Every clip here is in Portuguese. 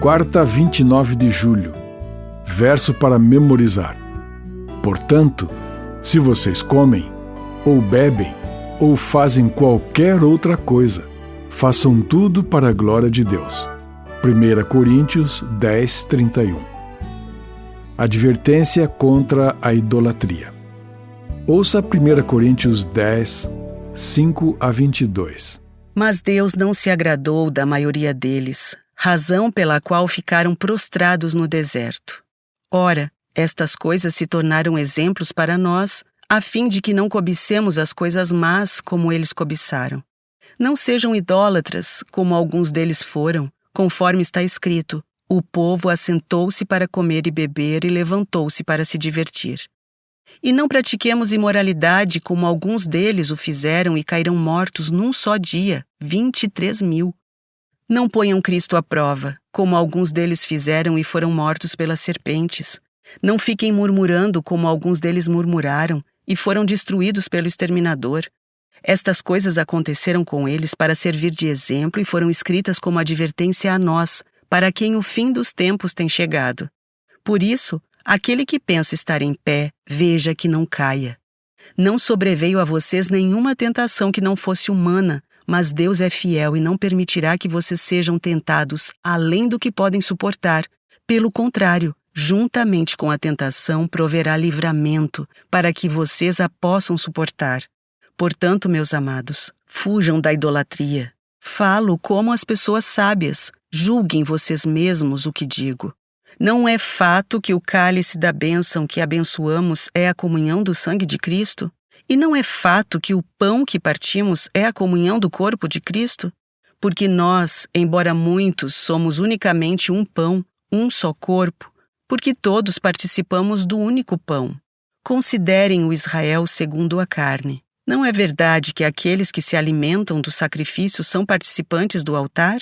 quarta a 29 de julho. Verso para memorizar. Portanto, se vocês comem, ou bebem, ou fazem qualquer outra coisa, façam tudo para a glória de Deus. 1 Coríntios 10, 31. Advertência contra a idolatria. Ouça 1 Coríntios 10, 5 a 22. Mas Deus não se agradou da maioria deles, razão pela qual ficaram prostrados no deserto. Ora, estas coisas se tornaram exemplos para nós, a fim de que não cobicemos as coisas más como eles cobiçaram. Não sejam idólatras, como alguns deles foram, conforme está escrito: o povo assentou-se para comer e beber e levantou-se para se divertir. E não pratiquemos imoralidade, como alguns deles o fizeram e caíram mortos num só dia, 23.000. Não ponham Cristo à prova, como alguns deles fizeram e foram mortos pelas serpentes. Não fiquem murmurando, como alguns deles murmuraram e foram destruídos pelo exterminador. Estas coisas aconteceram com eles para servir de exemplo e foram escritas como advertência a nós, para quem o fim dos tempos tem chegado. Por isso, aquele que pensa estar em pé, veja que não caia. Não sobreveio a vocês nenhuma tentação que não fosse humana, mas Deus é fiel e não permitirá que vocês sejam tentados além do que podem suportar. Pelo contrário, juntamente com a tentação proverá livramento, para que vocês a possam suportar. Portanto, meus amados, fujam da idolatria. Falo como as pessoas sábias, julguem vocês mesmos o que digo. Não é fato que o cálice da bênção que abençoamos é a comunhão do sangue de Cristo? E não é fato que o pão que partimos é a comunhão do corpo de Cristo? Porque nós, embora muitos, somos unicamente um pão, um só corpo, porque todos participamos do único pão. Considerem o Israel segundo a carne. Não é verdade que aqueles que se alimentam do sacrifício são participantes do altar?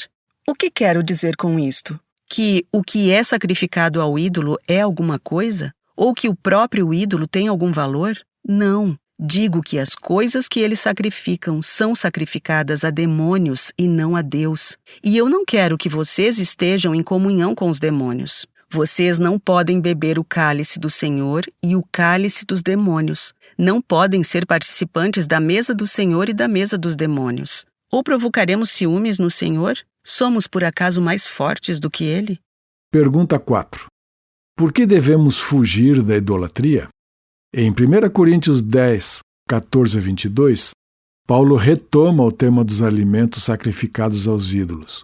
O que quero dizer com isto? Que o que é sacrificado ao ídolo é alguma coisa? Ou que o próprio ídolo tem algum valor? Não. Digo que as coisas que eles sacrificam são sacrificadas a demônios e não a Deus. E eu não quero que vocês estejam em comunhão com os demônios. Vocês não podem beber o cálice do Senhor e o cálice dos demônios. Não podem ser participantes da mesa do Senhor e da mesa dos demônios. Ou provocaremos ciúmes no Senhor? Somos por acaso mais fortes do que Ele? Pergunta 4. Por que devemos fugir da idolatria? Em 1 Coríntios 10, 14 a 22, Paulo retoma o tema dos alimentos sacrificados aos ídolos.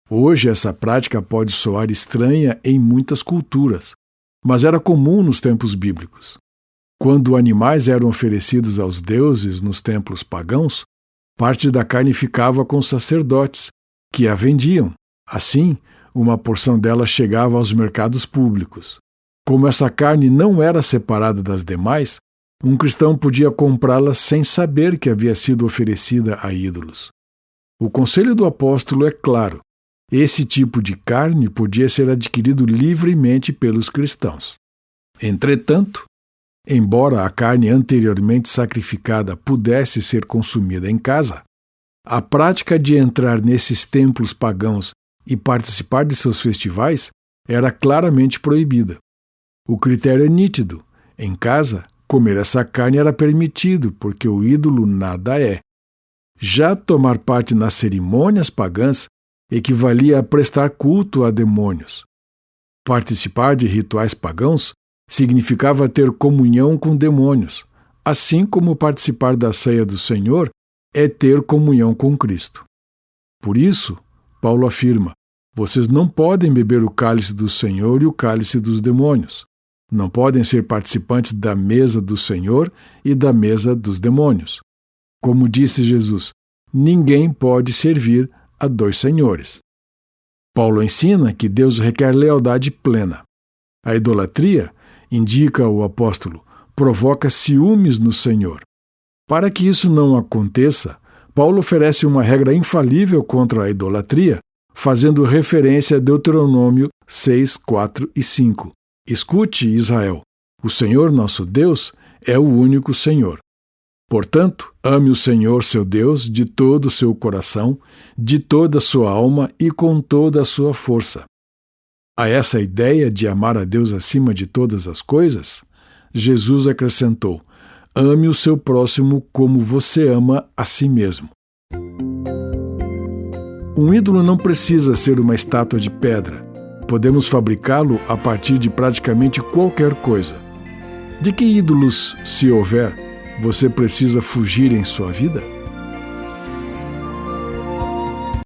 Hoje essa prática pode soar estranha em muitas culturas, mas era comum nos tempos bíblicos. Quando animais eram oferecidos aos deuses nos templos pagãos, parte da carne ficava com os sacerdotes, que a vendiam. Assim, uma porção dela chegava aos mercados públicos. Como essa carne não era separada das demais, um cristão podia comprá-la sem saber que havia sido oferecida a ídolos. O conselho do apóstolo é claro. Esse tipo de carne podia ser adquirido livremente pelos cristãos. Entretanto, embora a carne anteriormente sacrificada pudesse ser consumida em casa, a prática de entrar nesses templos pagãos e participar de seus festivais era claramente proibida. O critério é nítido. Em casa, comer essa carne era permitido, porque o ídolo nada é. Já tomar parte nas cerimônias pagãs equivalia a prestar culto a demônios. Participar de rituais pagãos significava ter comunhão com demônios, assim como participar da ceia do Senhor é ter comunhão com Cristo. Por isso, Paulo afirma: vocês não podem beber o cálice do Senhor e o cálice dos demônios. Não podem ser participantes da mesa do Senhor e da mesa dos demônios. Como disse Jesus, ninguém pode servir a dois senhores. Paulo ensina que Deus requer lealdade plena. A idolatria, indica o apóstolo, provoca ciúmes no Senhor. Para que isso não aconteça, Paulo oferece uma regra infalível contra a idolatria, fazendo referência a Deuteronômio 6, 4 e 5. Escute, Israel, o Senhor nosso Deus é o único Senhor. Portanto, ame o Senhor seu Deus de todo o seu coração, de toda a sua alma e com toda a sua força. A essa ideia de amar a Deus acima de todas as coisas, Jesus acrescentou: ame o seu próximo como você ama a si mesmo. Um ídolo não precisa ser uma estátua de pedra. Podemos fabricá-lo a partir de praticamente qualquer coisa. De que ídolos, se houver, você precisa fugir em sua vida?